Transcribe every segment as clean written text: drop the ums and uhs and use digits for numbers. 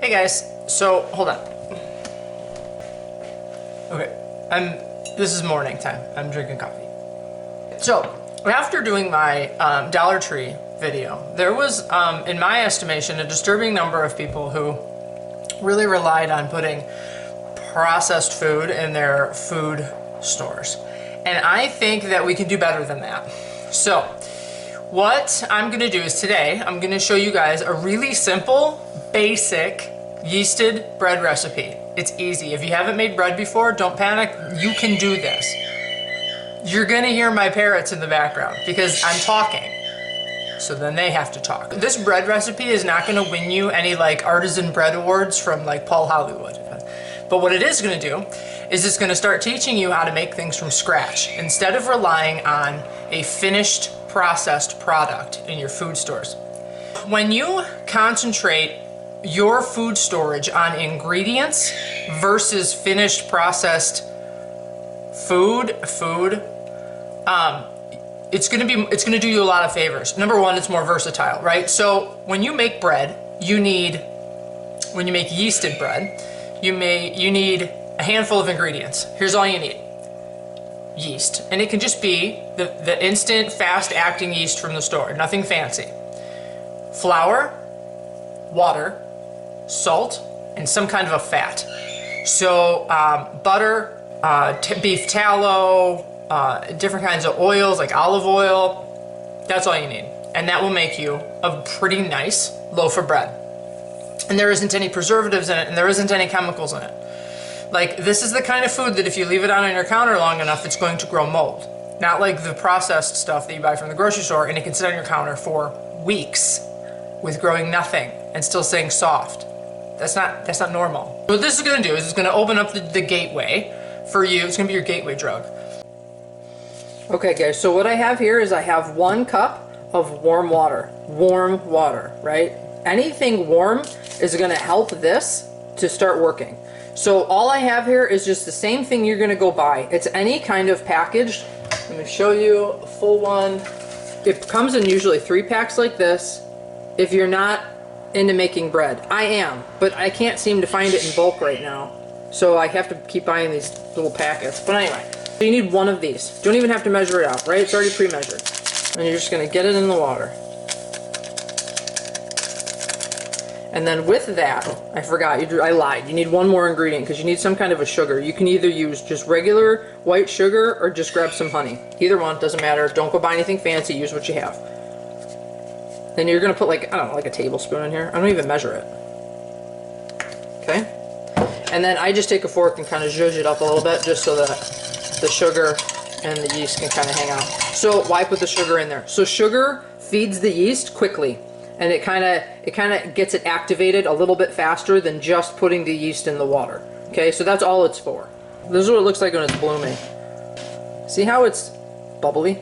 Hey guys, so hold on. Okay, this is morning time. I'm drinking coffee. So after doing my Dollar Tree video, there was, in my estimation, a disturbing number of people who really relied on putting processed food in their food stores. And I think that we can do better than that. So what I'm gonna do is today, I'm gonna show you guys a really simple, basic yeasted bread recipe. It's easy. If you haven't made bread before, don't panic. You can do this. You're gonna hear my parrots in the background because I'm talking. So then they have to talk. This bread recipe is not gonna win you any like artisan bread awards from like Paul Hollywood. But what it is gonna do is it's gonna start teaching you how to make things from scratch instead of relying on a finished processed product in your food stores. When you concentrate your food storage on ingredients versus finished processed food, it's gonna do you a lot of favors. Number one, it's more versatile, right? So when you make bread, when you make yeasted bread, you need a handful of ingredients. Here's all you need. Yeast, and it can just be the instant fast acting yeast from the store, nothing fancy. Flour, water, salt, and some kind of a fat. So butter, beef tallow, different kinds of oils like olive oil. That's all you need, and that will make you a pretty nice loaf of bread. And there isn't any preservatives in it, and there isn't any chemicals in it. Like, this is the kind of food that if you leave it on your counter long enough, it's going to grow mold. Not like the processed stuff that you buy from the grocery store and it can sit on your counter for weeks with growing nothing and still staying soft. That's not normal. What this is gonna do is it's gonna open up the gateway for you. It's gonna be your gateway drug. Okay guys, so what I have here is I have 1 cup of warm water, right? Anything warm is gonna help this to start working. So all I have here is just the same thing you're gonna go buy. It's any kind of packaged. Let me show you a full one. It comes in usually 3 packs like this. If you're not into making bread, I am, but I can't seem to find it in bulk right now. So I have to keep buying these little packets. But anyway, so you need 1 of these. Don't even have to measure it out, right? It's already pre-measured. And you're just gonna get it in the water. And then with that, I forgot, I lied. You need 1 more ingredient because you need some kind of a sugar. You can either use just regular white sugar or just grab some honey. Either one, doesn't matter. Don't go buy anything fancy, use what you have. Then you're gonna put like, I don't know, like a tablespoon in here. I don't even measure it. Okay? And then I just take a fork and kind of zhuzh it up a little bit just so that the sugar and the yeast can kind of hang out. So why put the sugar in there? So sugar feeds the yeast quickly. And it kind of gets it activated a little bit faster than just putting the yeast in the water. Okay, so that's all it's for. This is what it looks like when it's blooming. See how it's bubbly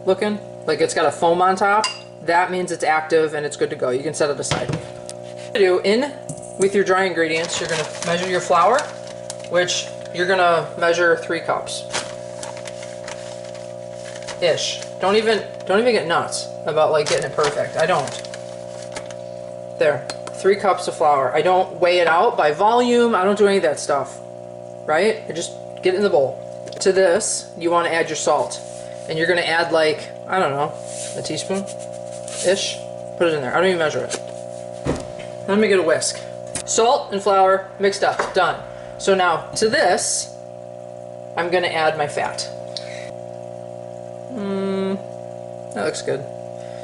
looking? Like it's got a foam on top? That means it's active and it's good to go. You can set it aside. With your dry ingredients, you're gonna measure your flour, which you're gonna measure 3 cups. Ish. Don't even get nuts about like getting it perfect. I don't. There, 3 cups of flour. I don't weigh it out by volume. I don't do any of that stuff, right? I just get it in the bowl. To this, you want to add your salt. And you're going to add like, I don't know, a teaspoon-ish. Put it in there. I don't even measure it. Let me get a whisk. Salt and flour mixed up. Done. So now, to this, I'm going to add my fat. That looks good.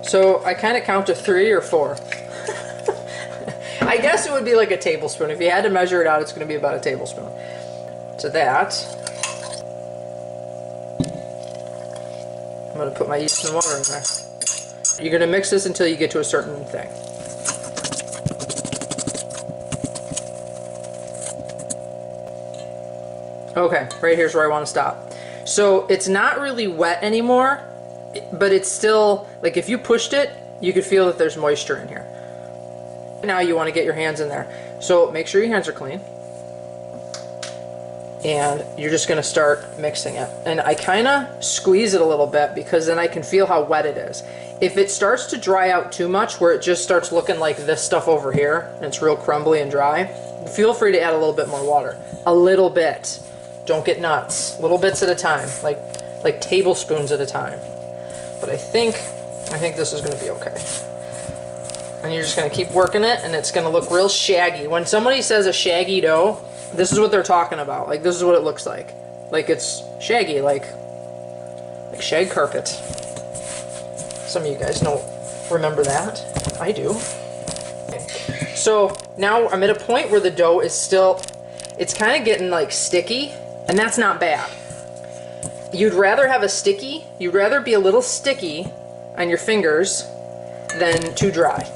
So I kind of count to 3 or 4. I guess it would be like a tablespoon. If you had to measure it out, it's going to be about a tablespoon. To that, I'm going to put my yeast and water in there. You're going to mix this until you get to a certain thing. Okay, right here's where I want to stop. So it's not really wet anymore, but it's still, like if you pushed it, you could feel that there's moisture in here. Now you want to get your hands in there. So make sure your hands are clean. And you're just going to start mixing it. And I kind of squeeze it a little bit because then I can feel how wet it is. If it starts to dry out too much, where it just starts looking like this stuff over here, and it's real crumbly and dry, feel free to add a little bit more water. A little bit. Don't get nuts. Little bits at a time, like tablespoons at a time. But I think this is gonna be okay. And you're just gonna keep working it, and it's gonna look real shaggy. When somebody says a shaggy dough, this is what they're talking about. Like, this is what it looks like. Like, it's shaggy, like shag carpet. Some of you guys don't remember that. I do. Okay. So now I'm at a point where the dough is still, it's kind of getting like sticky, and that's not bad. You'd rather have you'd rather be a little sticky on your fingers than too dry.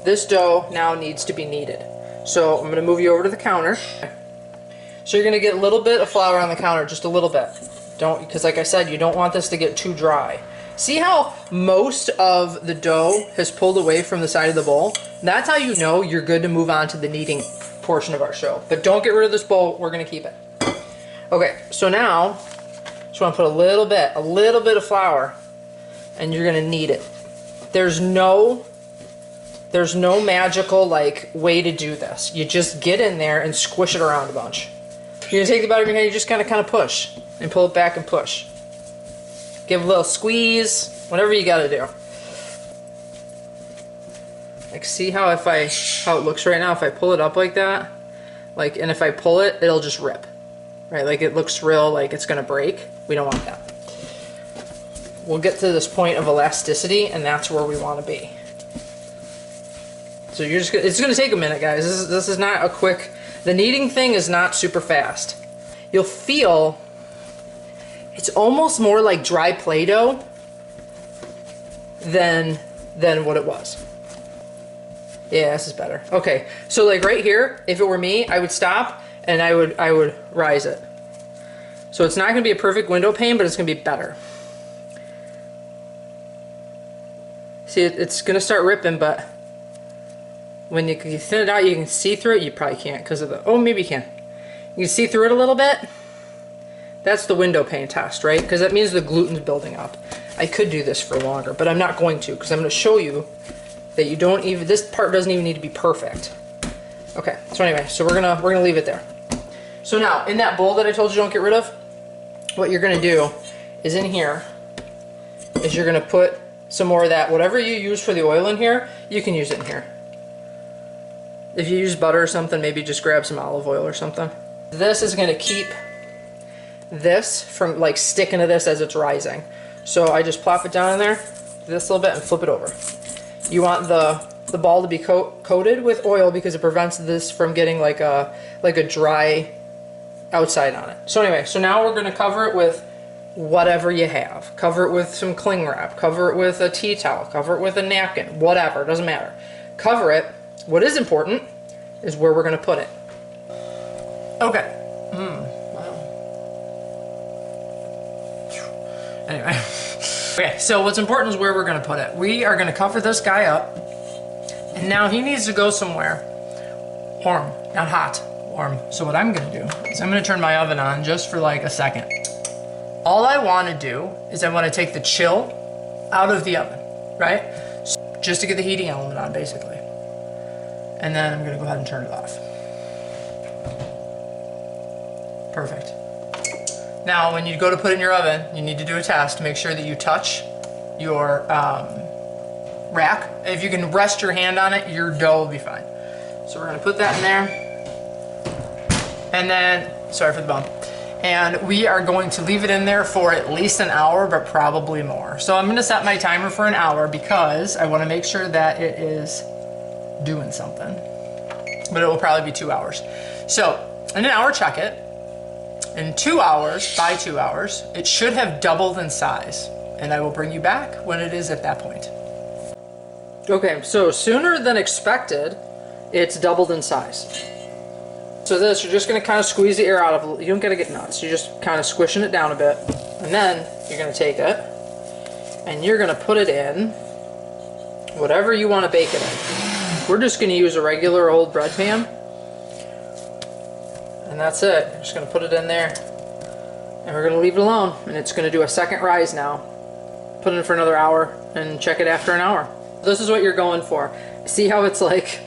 This dough now needs to be kneaded. So I'm gonna move you over to the counter. So you're gonna get a little bit of flour on the counter, just a little bit. Because like I said, you don't want this to get too dry. See how most of the dough has pulled away from the side of the bowl? That's how you know you're good to move on to the kneading portion of our show. But don't get rid of this bowl, we're gonna keep it. Okay, so now, just wanna put a little bit of flour, and you're gonna knead it. There's no magical like way to do this. You just get in there and squish it around a bunch. You're gonna take the bottom of your hand, you just kind of push, and pull it back and push. Give a little squeeze, whatever you gotta do. Like, see how how it looks right now? If I pull it up like that, like, and if I pull it, it'll just rip, right? Like, it looks real, like it's gonna break. We don't want that. We'll get to this point of elasticity, and that's where we want to be. So you're just, it's gonna take a minute, guys. This is not a quick, the kneading thing is not super fast. You'll feel, it's almost more like dry Play-Doh than what it was. Yeah, this is better. Okay, so like right here, if it were me, I would stop and I would rise it. So it's not gonna be a perfect window pane, but it's gonna be better. See, it's gonna start ripping, but when you thin it out, you can see through it. You probably can't because of the, oh, maybe you can. You can see through it a little bit. That's the window pane test, right? Because that means the gluten's building up. I could do this for longer, but I'm not going to, because I'm going to show you that you don't even, this part doesn't even need to be perfect. Okay, so anyway, so we're gonna leave it there. So now, in that bowl that I told you don't get rid of, what you're gonna do is in here, is you're gonna put some more of that, whatever you use for the oil in here, you can use it in here. If you use butter or something, maybe just grab some olive oil or something. This is gonna keep this from like sticking to this as it's rising. So I just plop it down in there, this little bit, and flip it over. You want the ball to be coated with oil because it prevents this from getting like a dry outside on it. So anyway, so now we're gonna cover it with whatever you have. Cover it with some cling wrap, cover it with a tea towel, cover it with a napkin, whatever, it doesn't matter. Cover it. What is important is where we're gonna put it. Okay. Anyway, okay, so what's important is where we're gonna put it. We are gonna cover this guy up, and now he needs to go somewhere warm, not hot, warm. So what I'm gonna do is I'm gonna turn my oven on just for like a second. All I wanna do is I wanna take the chill out of the oven, right? So just to get the heating element on, basically. And then I'm gonna go ahead and turn it off. Perfect. Now, when you go to put it in your oven, you need to do a test to make sure that you touch your rack. If you can rest your hand on it, your dough will be fine. So we're gonna put that in there. And then, sorry for the bump. And we are going to leave it in there for at least an hour, but probably more. So I'm gonna set my timer for an hour because I wanna make sure that it is doing something. But it will probably be 2 hours. So, in an hour, check it. In 2 hours, by 2 hours, it should have doubled in size, and I will bring you back when it is at that point. Okay, so sooner than expected, it's doubled in size. So this, you're just gonna kind of squeeze the air out of it. You don't gotta get nuts. You're just kind of squishing it down a bit. And then you're gonna take it, and you're gonna put it in whatever you wanna bake it in. We're just gonna use a regular old bread pan. And that's it. I'm just gonna put it in there, and we're gonna leave it alone. And it's gonna do a second rise now. Put it in for another hour. and check it after an hour. This is what you're going for. See how it's like,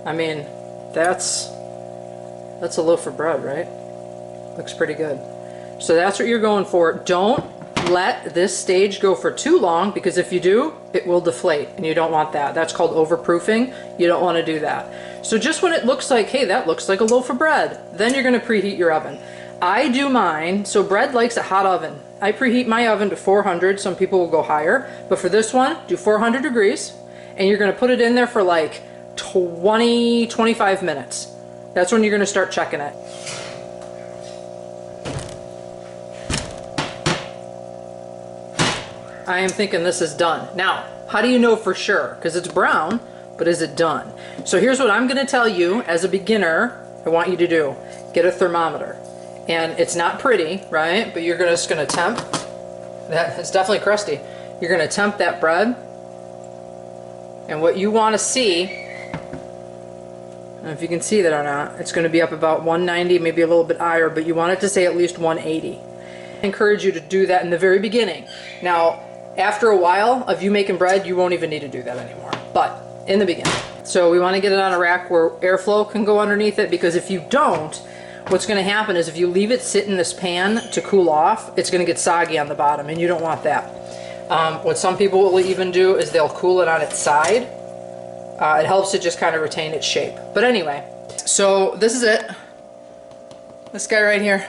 I mean, that's a loaf of bread, right? Looks pretty good. So that's what you're going for. Don't let this stage go for too long, because if you do, it will deflate, and you don't want that. That's called overproofing. You don't want to do that. So just when it looks like, hey, that looks like a loaf of bread, then you're going to preheat your oven. I do mine, so bread likes a hot oven. I preheat my oven to 400. Some people will go higher, but for this one, do 400 degrees, and you're going to put it in there for like 25 minutes. That's when you're going to start checking it. I am thinking this is done. Now, how do you know for sure? Because it's brown, but is it done? So here's what I'm going to tell you as a beginner. I want you to do. Get a thermometer. And it's not pretty, right? But you're just going to temp. It's definitely crusty. You're going to temp that bread. And what you want to see, I don't know if you can see that or not, it's going to be up about 190, maybe a little bit higher, but you want it to say at least 180. I encourage you to do that in the very beginning. Now, after a while of you making bread, you won't even need to do that anymore, but in the beginning. So we want to get it on a rack where airflow can go underneath it, because if you don't, what's going to happen is if you leave it sit in this pan to cool off, it's going to get soggy on the bottom, and you don't want that. What some people will even do is they'll cool it on its side. It helps it just kind of retain its shape. But anyway, so this is it. This guy right here.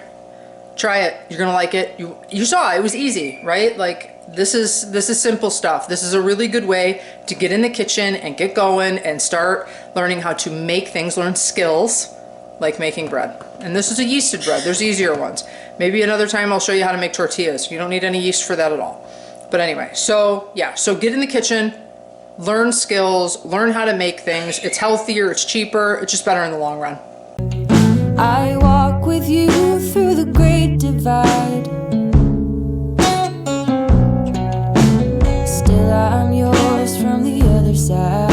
Try it. You're gonna like it. You saw it was easy, right? Like this is simple stuff. This is a really good way to get in the kitchen and get going and start learning how to make things, learn skills like making bread. And this is a yeasted bread. There's easier ones. Maybe another time I'll show you how to make tortillas. You don't need any yeast for that at all. But anyway, so yeah, so get in the kitchen, learn skills, learn how to make things. It's healthier, it's cheaper, it's just better in the long run. I walk with you through the great divide. Still I'm yours from the other side.